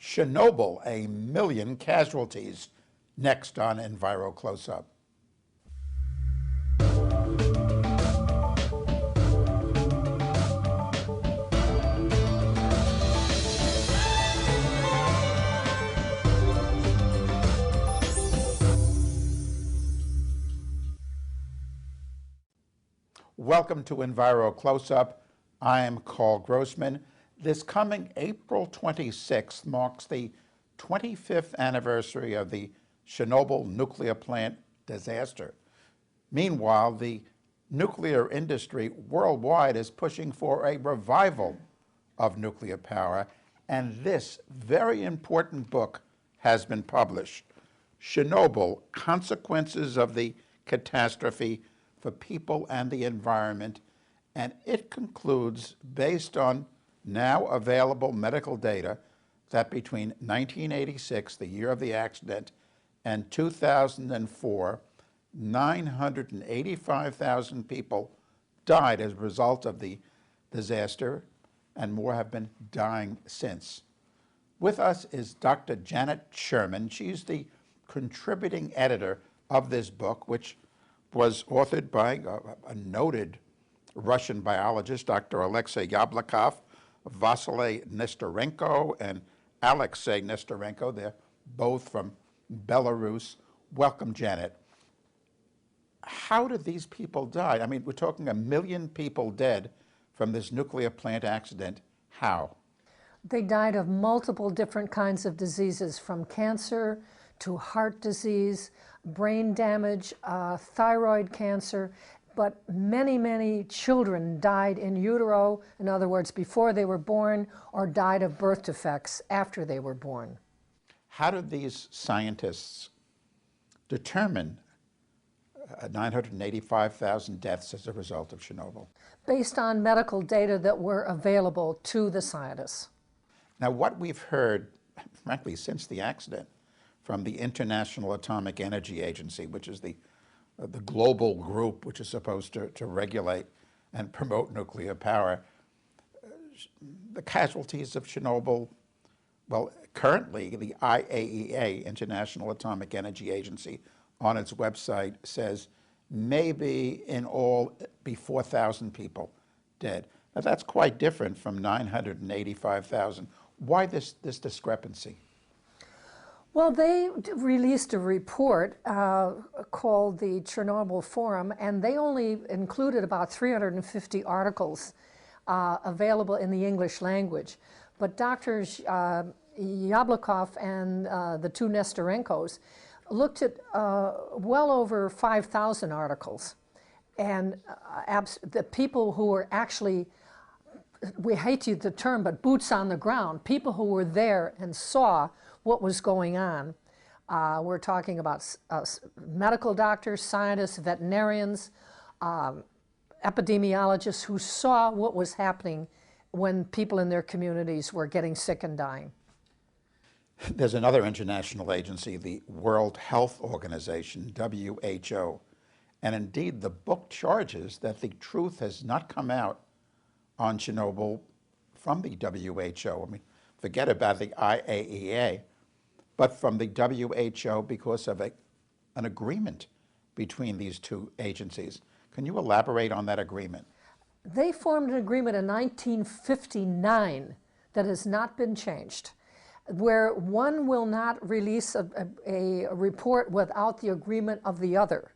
Chernobyl, a million casualties. Next on Enviro Close-Up. Welcome to Enviro Close-Up. I am Carl Grossman. This coming April 26th marks the 25th anniversary of the Chernobyl nuclear plant disaster. Meanwhile, the nuclear industry worldwide is pushing for a revival of nuclear power, and this very important book has been published, Chernobyl: Consequences of the Catastrophe for People and the Environment, and it concludes, based on now available medical data, that between 1986, the year of the accident, and 2004, 985,000 people died as a result of the disaster, and more have been dying since. With us is Dr. Janet Sherman. She's the contributing editor of this book, which was authored by a noted Russian biologist, Dr. Alexei Yablokov, Vasily Nestorenko, and Alexei Nestorenko. They're both from Belarus. Welcome, Janet. How did these people die? I mean, we're talking 1 million people dead from this nuclear plant accident. How? They died of multiple different kinds of diseases, from cancer to heart disease, brain damage, thyroid cancer, but many, many children died in utero, in other words, before they were born, or died of birth defects after they were born. How did these scientists determine 985,000 deaths as a result of Chernobyl? Based on medical data that were available to the scientists. Now, what we've heard, frankly, since the accident, from the International Atomic Energy Agency, which is the global group which is supposed to regulate and promote nuclear power, the casualties of Chernobyl, well, currently the IAEA, International Atomic Energy Agency, on its website says maybe in all be 4,000 people dead. Now that's quite different from 985,000. Why this discrepancy? Well, they released a report called the Chernobyl Forum, and they only included about 350 articles available in the English language. But Drs. Yablokov and the two Nestorenkos looked at well over 5,000 articles. And the people who were actually, we hate to use the term, but boots on the ground, people who were there and saw what was going on. We're talking about medical doctors, scientists, veterinarians, epidemiologists who saw what was happening when people in their communities were getting sick and dying. There's another international agency, the World Health Organization, WHO, and indeed the book charges that the truth has not come out on Chernobyl from the WHO. I mean, forget about the IAEA, but from the WHO because of an agreement between these two agencies. Can you elaborate on that agreement? They formed an agreement in 1959 that has not been changed, where one will not release a report without the agreement of the other.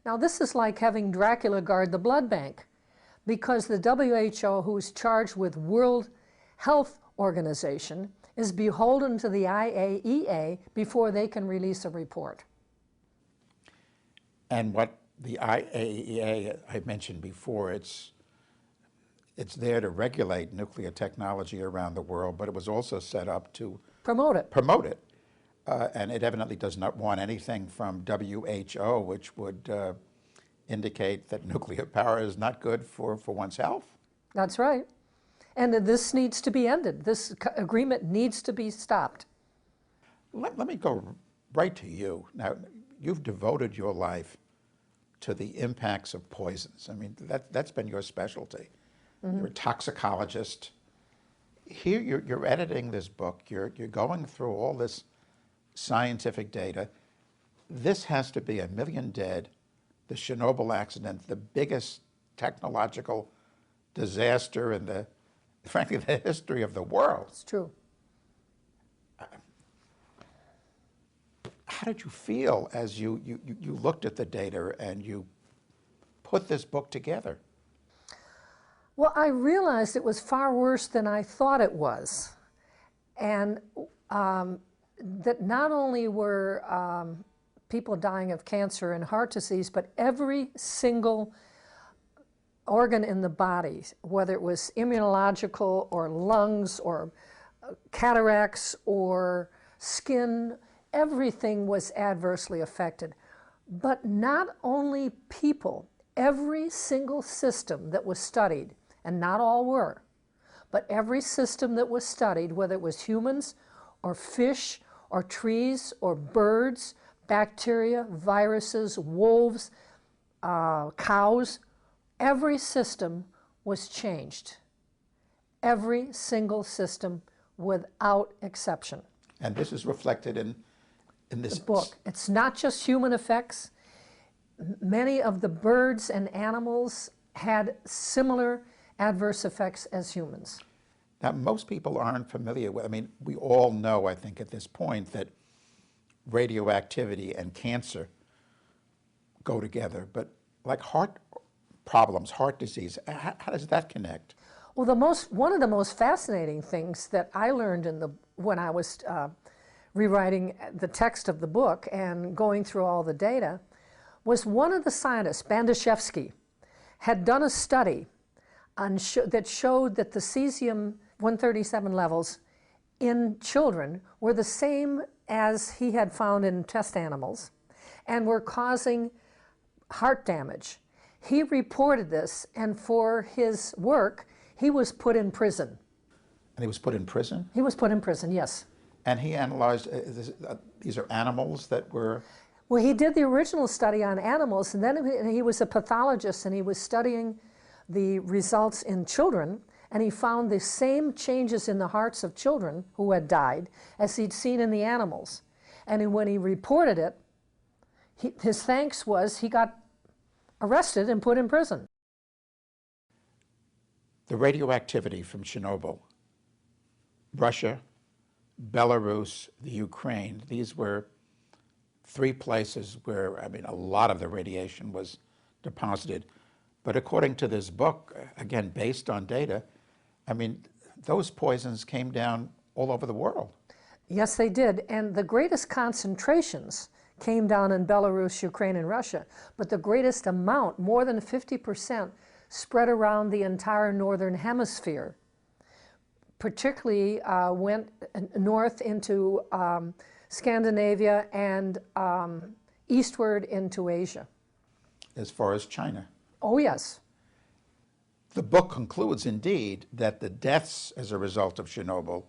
Now, this is like having Dracula guard the blood bank, because the WHO, who is charged with World Health Organization, is beholden to the IAEA before they can release a report. And what the IAEA, I mentioned before, it's there to regulate nuclear technology around the world, but it was also set up to promote it. And it evidently does not want anything from WHO, which would indicate that nuclear power is not good for one's health. That's right. And this needs to be ended. This agreement needs to be stopped. Let me go right to you. Now, you've devoted your life to the impacts of poisons. I mean, that's been your specialty. Mm-hmm. You're a toxicologist. here you're editing this book, you're going through all this scientific data. This has to be 1 million dead, the Chernobyl accident, the biggest technological disaster in the, frankly, the history of the world. It's true. How did you feel as you looked at the data and you put this book together? Well, I realized it was far worse than I thought it was. And that not only were people dying of cancer and heart disease, but every single organ in the body, whether it was immunological or lungs or cataracts or skin, everything was adversely affected. But not only people, every single system that was studied, and not all were, but every system that was studied, whether it was humans or fish or trees or birds, bacteria, viruses, wolves, cows, every system was changed. Every single system without exception. And this is reflected in this book. It's not just human effects. Many of the birds and animals had similar adverse effects as humans. Now, most people aren't familiar with, I mean, we all know, I think, at this point that radioactivity and cancer go together, but like heart problems, heart disease, how does that connect? Well, one of the most fascinating things that I learned when I was rewriting the text of the book and going through all the data was one of the scientists, Bandashevsky, had done a study that showed that the cesium-137 levels in children were the same as he had found in test animals and were causing heart damage. He reported this, and for his work, he was put in prison. And he was put in prison? He was put in prison, yes. And he analyzed, these are animals that were... Well, he did the original study on animals, and then he was a pathologist, and he was studying the results in children, and he found the same changes in the hearts of children who had died as he'd seen in the animals. And when he reported it, his thanks was he got arrested and put in prison. The radioactivity from Chernobyl, Russia, Belarus, the Ukraine, these were 3 places where, I mean, a lot of the radiation was deposited. But according to this book, again, based on data, I mean, those poisons came down all over the world. Yes, they did. And the greatest concentrations came down in Belarus, Ukraine, and Russia. But the greatest amount, more than 50%, spread around the entire northern hemisphere. Particularly went north into Scandinavia and eastward into Asia. As far as China. Oh, yes. The book concludes, indeed, that the deaths as a result of Chernobyl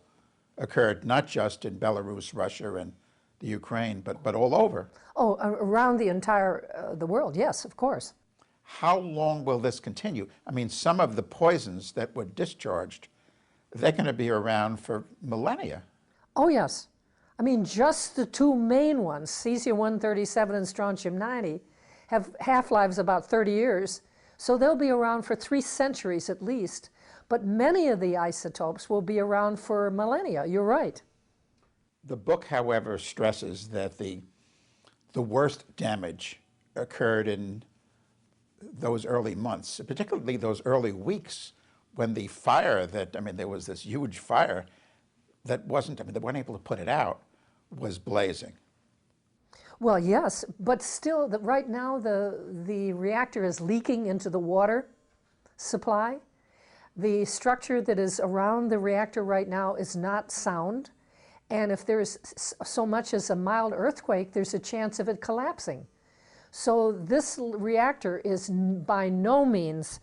occurred not just in Belarus, Russia, and the Ukraine, but all over. Oh, around the entire the world, yes, of course. How long will this continue? I mean, some of the poisons that were discharged, they're going to be around for millennia. Oh, yes. I mean, just the 2 main ones, cesium-137 and strontium-90, have half-lives about 30 years, so they'll be around for 3 centuries at least. But many of the isotopes will be around for millennia. You're right. The book, however, stresses that the worst damage occurred in those early months, particularly those early weeks when the fire that, I mean, there was this huge fire that wasn't, I mean, they weren't able to put it out, was blazing. Well, yes, but still, right now the reactor is leaking into the water supply. The structure that is around the reactor right now is not sound. And if there's so much as a mild earthquake, there's a chance of it collapsing. So this reactor is by no means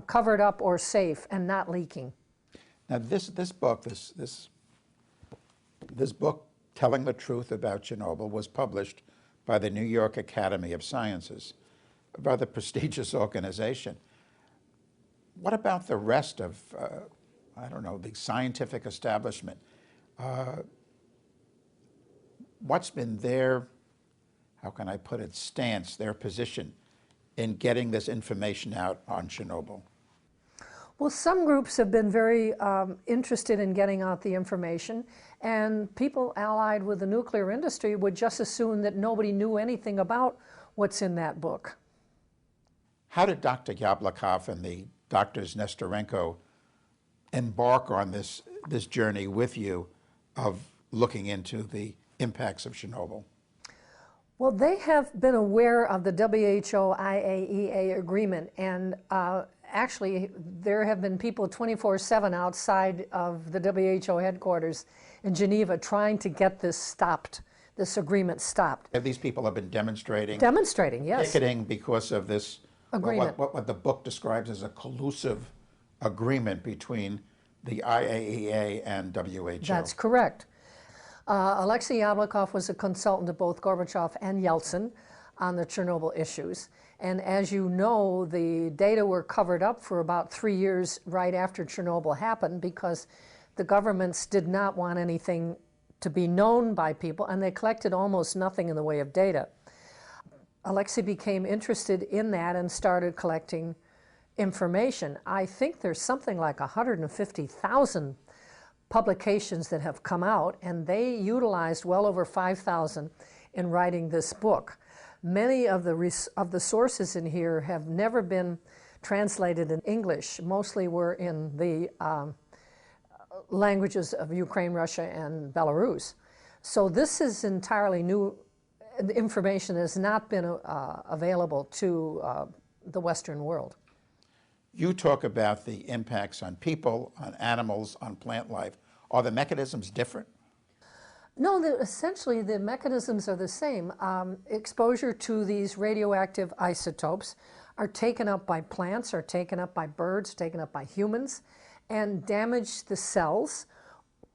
covered up or safe and not leaking. Now this book, this book, Telling the Truth About Chernobyl, was published by the New York Academy of Sciences, a rather prestigious organization. What about the rest of I don't know, the scientific establishment. What's been their, how can I put it, stance, their position in getting this information out on Chernobyl? Well, some groups have been very interested in getting out the information, and people allied with the nuclear industry would just assume that nobody knew anything about what's in that book. How did Dr. Yablokov and the doctors Nestorenko embark on this journey with you of looking into the impacts of Chernobyl? Well, they have been aware of the WHO-IAEA agreement, and actually there have been people 24/7 outside of the WHO headquarters in Geneva trying to get this stopped, this agreement stopped. And these people have been demonstrating? Demonstrating, yes. Picketing because of this Agreement. What the book describes as a collusive agreement between the IAEA and WHO. That's correct. Alexei Yablokov was a consultant to both Gorbachev and Yeltsin on the Chernobyl issues. And as you know, the data were covered up for about 3 years right after Chernobyl happened because the governments did not want anything to be known by people, and they collected almost nothing in the way of data. Alexei became interested in that and started collecting information. I think there's something like 150,000 publications that have come out, and they utilized well over 5,000 in writing this book. Many of the sources in here have never been translated in English. Mostly were in the languages of Ukraine, Russia, and Belarus. So this is entirely new information that has not been available to the Western world. You talk about the impacts on people, on animals, on plant life. Are the mechanisms different? No, essentially the mechanisms are the same. Exposure to these radioactive isotopes are taken up by plants, are taken up by birds, taken up by humans, and damage the cells,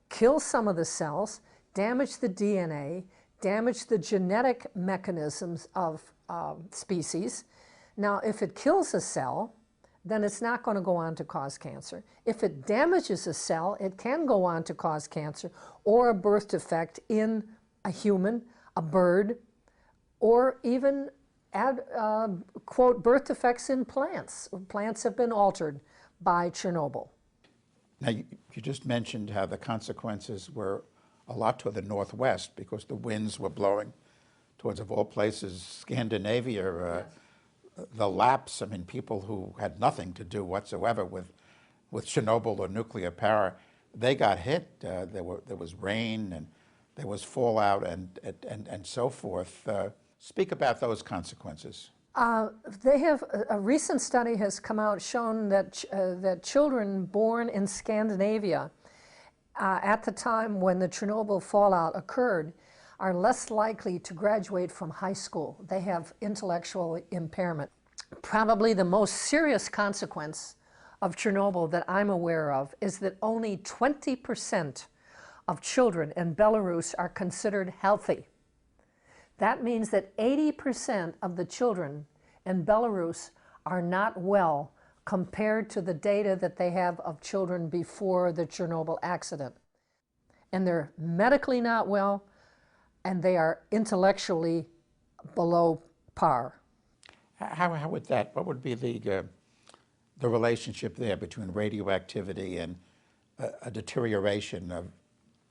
kill some of the cells, damage the DNA, damage the genetic mechanisms of species. Now, if it kills a cell, then it's not going to go on to cause cancer. If it damages a cell, it can go on to cause cancer or a birth defect in a human, a bird, or even quote, birth defects in plants. Plants have been altered by Chernobyl. Now, you just mentioned how the consequences were a lot to the northwest because the winds were blowing towards, of all places, Scandinavia. Yes. The Lapps, I mean, people who had nothing to do whatsoever with Chernobyl or nuclear power, they got hit. There was rain and there was fallout and so forth. Speak about those consequences. They have a recent study has come out shown that that children born in Scandinavia at the time when the Chernobyl fallout occurred are less likely to graduate from high school. They have intellectual impairment. Probably the most serious consequence of Chernobyl that I'm aware of is that only 20% of children in Belarus are considered healthy. That means that 80% of the children in Belarus are not well compared to the data that they have of children before the Chernobyl accident. And they're medically not well, and they are intellectually below par. How would that, what would be the relationship there between radioactivity and a deterioration of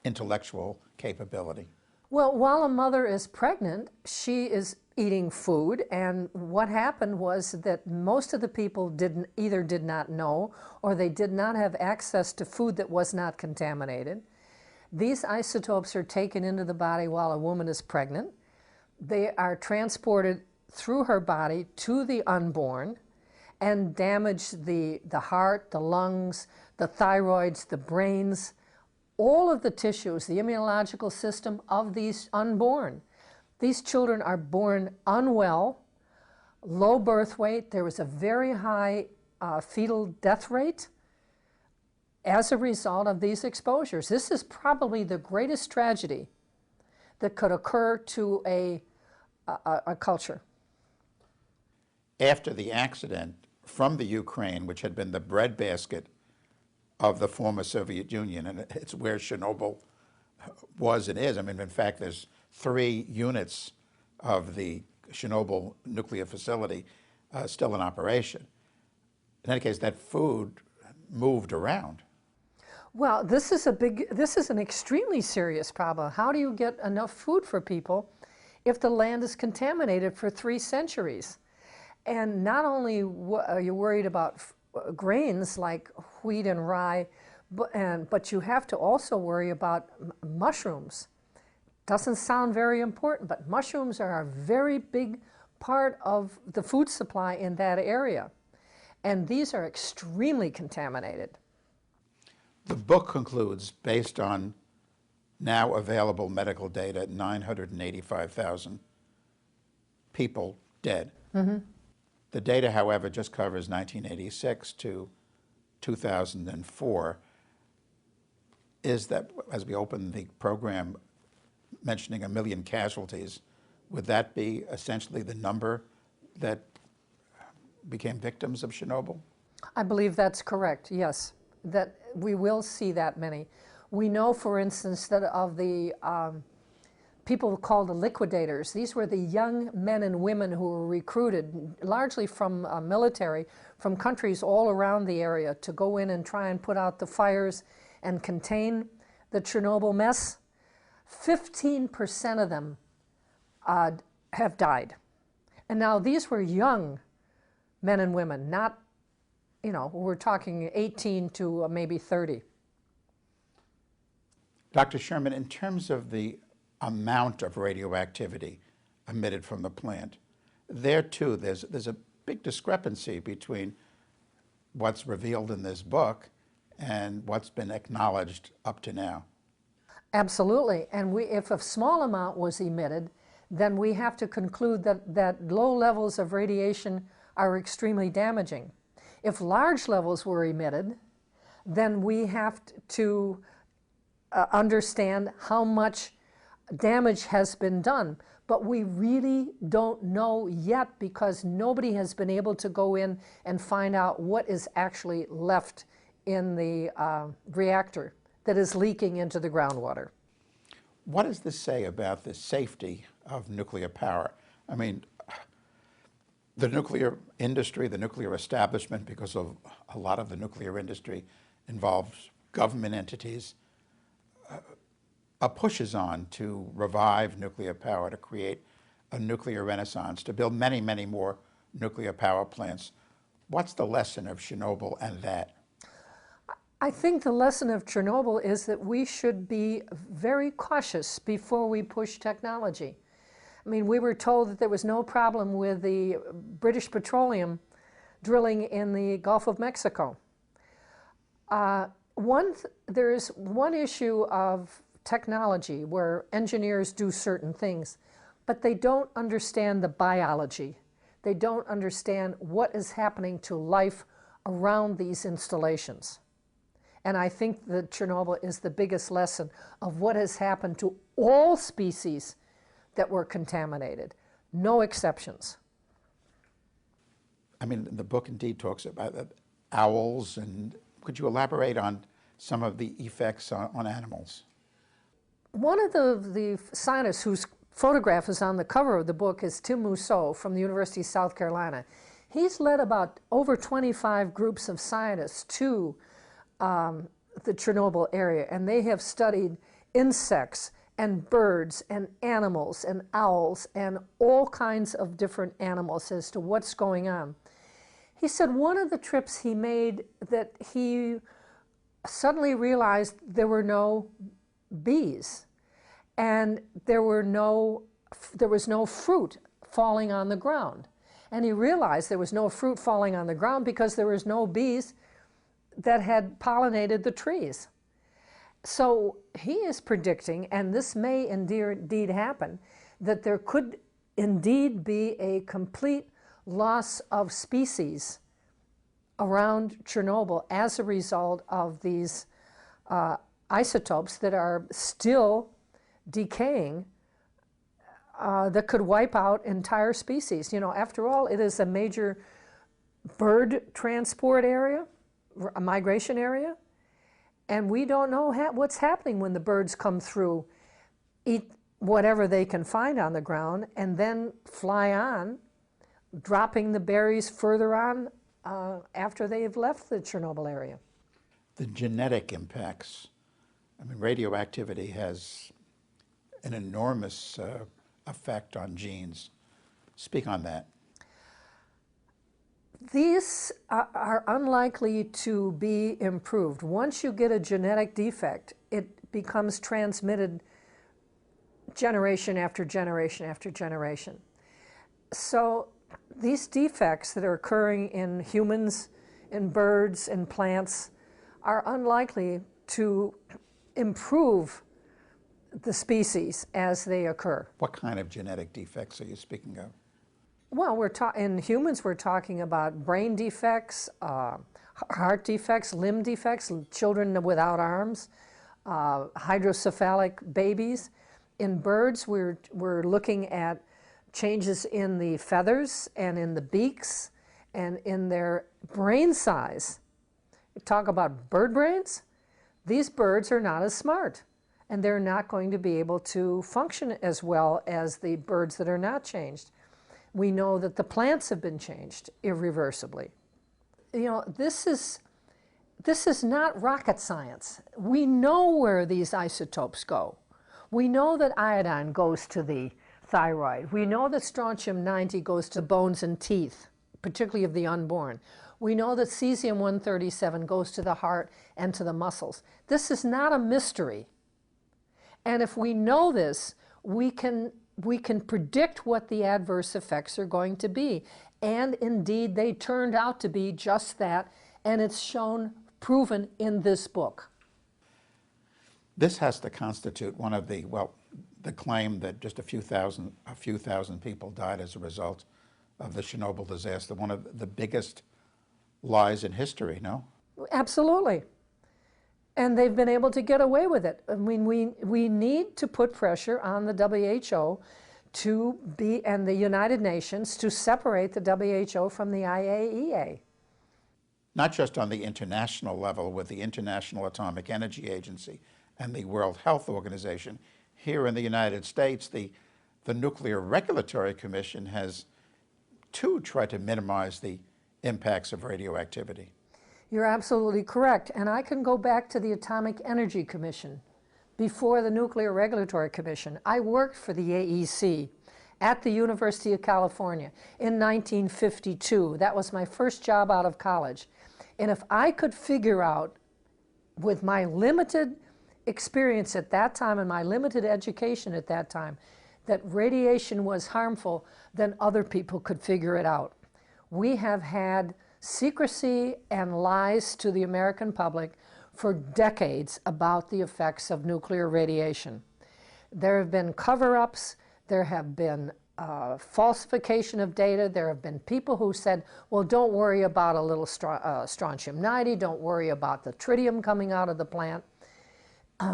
intellectual capability? Well, while a mother is pregnant, she is eating food, and what happened was that most of the people either did not know or they did not have access to food that was not contaminated. These isotopes are taken into the body while a woman is pregnant. They are transported through her body to the unborn and damage the heart, the lungs, the thyroids, the brains, all of the tissues, the immunological system of these unborn. These children are born unwell, low birth weight. There was a very high fetal death rate as a result of these exposures. This is probably the greatest tragedy that could occur to a culture. After the accident, from the Ukraine, which had been the breadbasket of the former Soviet Union, and it's where Chernobyl was and is. I mean, in fact, there's 3 units of the Chernobyl nuclear facility still in operation. In any case, that food moved around. Well, this is an extremely serious problem. How do you get enough food for people if the land is contaminated for 3 centuries? And not only are you worried about grains like wheat and rye, but you have to also worry about mushrooms. Doesn't sound very important, but mushrooms are a very big part of the food supply in that area. And these are extremely contaminated. The book concludes, based on now available medical data, 985,000 people dead. Mm-hmm. The data, however, just covers 1986 to 2004. Is that, as we open the program, mentioning 1 million casualties, would that be essentially the number that became victims of Chernobyl? I believe that's correct, yes, that we will see that many. We know, for instance, that of the people called the liquidators, these were the young men and women who were recruited largely from military, from countries all around the area to go in and try and put out the fires and contain the Chernobyl mess. 15% of them have died. And now these were young men and women, not, we're talking 18 to maybe 30. Dr. Sherman, in terms of the amount of radioactivity emitted from the plant, there too, there's a big discrepancy between what's revealed in this book and what's been acknowledged up to now. Absolutely. And if a small amount was emitted, then we have to conclude that low levels of radiation are extremely damaging. If large levels were emitted, then we have to understand how much damage has been done. But we really don't know yet because nobody has been able to go in and find out what is actually left in the reactor that is leaking into the groundwater. What does this say about the safety of nuclear power? I mean, the nuclear industry, the nuclear establishment, because of a lot of the nuclear industry involves government entities, pushes on to revive nuclear power, to create a nuclear renaissance, to build many, many more nuclear power plants. What's the lesson of Chernobyl and that? I think the lesson of Chernobyl is that we should be very cautious before we push technology. I mean, we were told that there was no problem with the British Petroleum drilling in the Gulf of Mexico. There is one issue of technology where engineers do certain things, but they don't understand the biology. They don't understand what is happening to life around these installations. And I think that Chernobyl is the biggest lesson of what has happened to all species that were contaminated, no exceptions. I mean, the book indeed talks about owls, and could you elaborate on some of the effects on animals? One of the scientists whose photograph is on the cover of the book is Tim Mousseau from the University of South Carolina. He's led about over 25 groups of scientists to the Chernobyl area, and they have studied insects and birds and animals and owls and all kinds of different animals as to what's going on. He said one of the trips he made that he suddenly realized there were no bees and there was no fruit falling on the ground. And he realized there was no fruit falling on the ground because there was no bees that had pollinated the trees. So he is predicting, and this may indeed happen, that there could indeed be a complete loss of species around Chernobyl as a result of these isotopes that are still decaying that could wipe out entire species. You know, after all, it is a major bird transport area, a migration area. And we don't know what's happening when the birds come through, eat whatever they can find on the ground, and then fly on, dropping the berries further on after they've left the Chernobyl area. The genetic impacts. I mean, radioactivity has an enormous effect on genes. Speak on that. These are unlikely to be improved. Once you get a genetic defect, it becomes transmitted generation after generation after generation. So these defects that are occurring in humans, in birds, in plants, are unlikely to improve the species as they occur. What kind of genetic defects are you speaking of? Well, in humans, we're talking about brain defects, heart defects, limb defects, children without arms, hydrocephalic babies. In birds, we're looking at changes in the feathers and in the beaks and in their brain size. Talk about bird brains. These birds are not as smart, and they're not going to be able to function as well as the birds that are not changed. We know that the plants have been changed irreversibly. You know, this is not rocket science. We know where these isotopes go. We know that iodine goes to the thyroid. We know that strontium-90 goes to bones and teeth, particularly of the unborn. We know that cesium-137 goes to the heart and to the muscles. This is not a mystery. And if we know this, we can predict what the adverse effects are going to be. And indeed, they turned out to be just that, and it's proven in this book. This has to constitute one of the claim that just a few thousand people died as a result of the Chernobyl disaster, one of the biggest lies in history, no? Absolutely. And they've been able to get away with it. I mean, we need to put pressure on the WHO and the United Nations to separate the WHO from the IAEA. Not just on the international level with the International Atomic Energy Agency and the World Health Organization. Here in the United States, the Nuclear Regulatory Commission has too tried to minimize the impacts of radioactivity. You're absolutely correct. And I can go back to the Atomic Energy Commission before the Nuclear Regulatory Commission. I worked for the AEC at the University of California in 1952. That was my first job out of college. And if I could figure out, with my limited experience at that time and my limited education at that time, that radiation was harmful, then other people could figure it out. We have had secrecy and lies to the American public for decades about the effects of nuclear radiation. There have been cover-ups, there have been falsification of data, there have been people who said, well, don't worry about a little strontium-90, don't worry about the tritium coming out of the plant.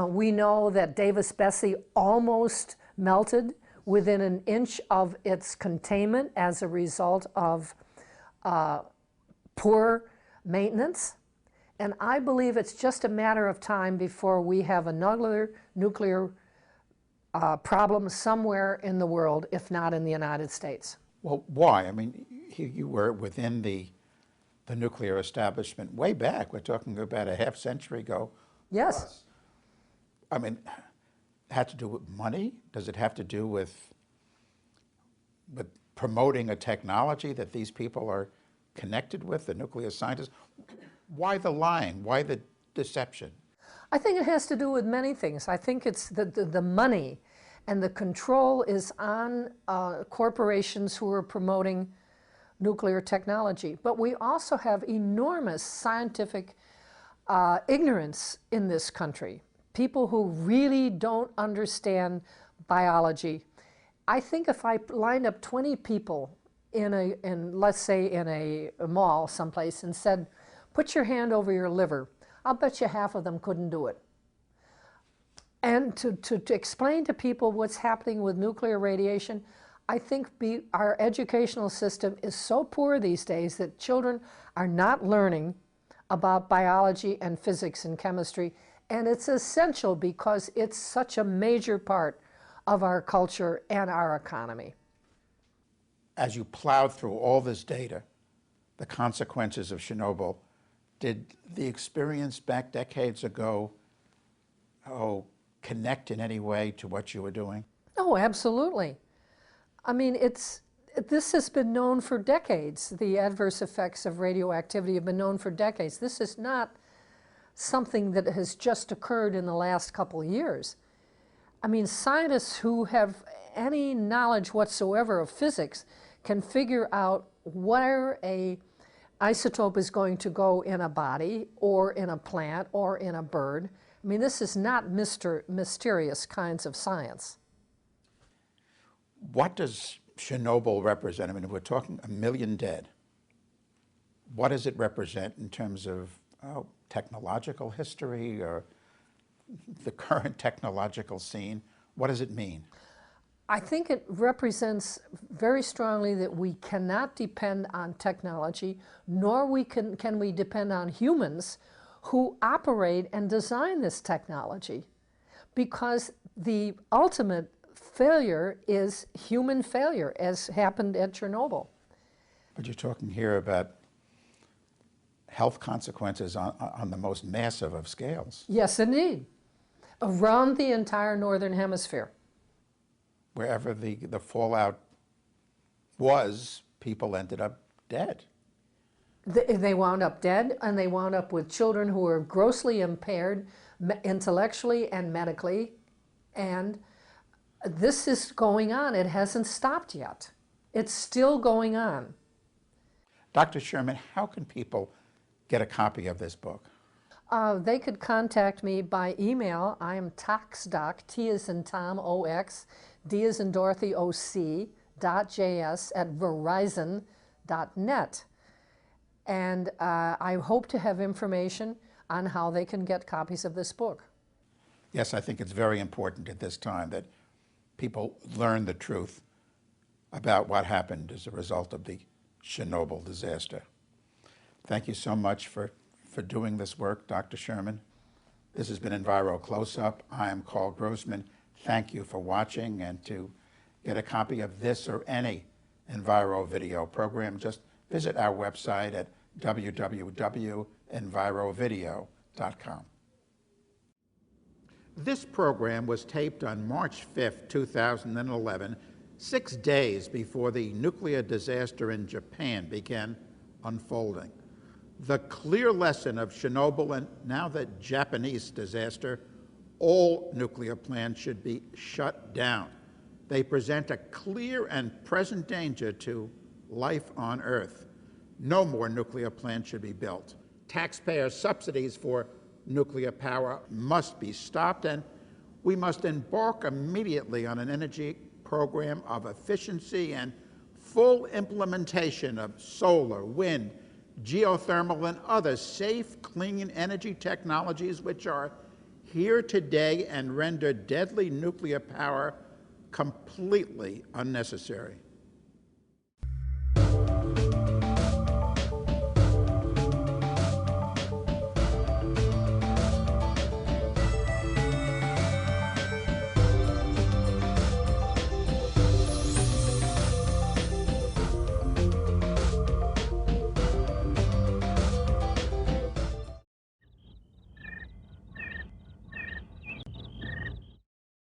We know that Davis-Besse almost melted within an inch of its containment as a result of poor maintenance. And I believe it's just a matter of time before we have another nuclear problem somewhere in the world, if not in the United States. Well, why? I mean, you were within the nuclear establishment way back. We're talking about a half century ago. Yes. Plus. I mean, it had to do with money? Does it have to do with promoting a technology that these people are connected with, the nuclear scientists? Why the lying? Why the deception? I think it has to do with many things. I think it's the money and the control is on corporations who are promoting nuclear technology. But we also have enormous scientific ignorance in this country. People who really don't understand biology. I think if I lined up 20 people let's say in a mall someplace and said, put your hand over your liver, I'll bet you half of them couldn't do it. And to explain to people what's happening with nuclear radiation, I think our educational system is so poor these days that children are not learning about biology and physics and chemistry, and it's essential because it's such a major part of our culture and our economy. As you plowed through all this data, the consequences of Chernobyl, did the experience back decades ago, connect in any way to what you were doing? Oh, absolutely. I mean, this has been known for decades. The adverse effects of radioactivity have been known for decades. This is not something that has just occurred in the last couple of years. I mean, scientists who have any knowledge whatsoever of physics can figure out where a isotope is going to go in a body or in a plant or in a bird. I mean, this is not mysterious kinds of science. What does Chernobyl represent? I mean, if we're talking 1 million dead, what does it represent in terms of technological history or the current technological scene? What does it mean? I think it represents very strongly that we cannot depend on technology, nor can we depend on humans who operate and design this technology, because the ultimate failure is human failure, as happened at Chernobyl. But you're talking here about health consequences on the most massive of scales. Yes, indeed. Around the entire northern hemisphere. Wherever the fallout was, people ended up dead. They wound up dead, and they wound up with children who were grossly impaired intellectually and medically. And this is going on. It hasn't stopped yet. It's still going on. Dr. Sherman, how can people get a copy of this book? They could contact me by email. I am ToxDoc, T as in Tom, O-X, D as in Dorothy, O-C, .js at verizon.net. And I hope to have information on how they can get copies of this book. Yes, I think it's very important at this time that people learn the truth about what happened as a result of the Chernobyl disaster. Thank you so much for doing this work, Dr. Sherman. This has been Enviro Close-Up. I am Carl Grossman. Thank you for watching, and to get a copy of this or any Enviro video program, just visit our website at www.envirovideo.com. This program was taped on March 5th, 2011, 6 days before the nuclear disaster in Japan began unfolding. The clear lesson of Chernobyl and now the Japanese disaster: all nuclear plants should be shut down. They present a clear and present danger to life on Earth. No more nuclear plants should be built. Taxpayer subsidies for nuclear power must be stopped, and we must embark immediately on an energy program of efficiency and full implementation of solar, wind, geothermal, and other safe, clean energy technologies which are here today and render deadly nuclear power completely unnecessary.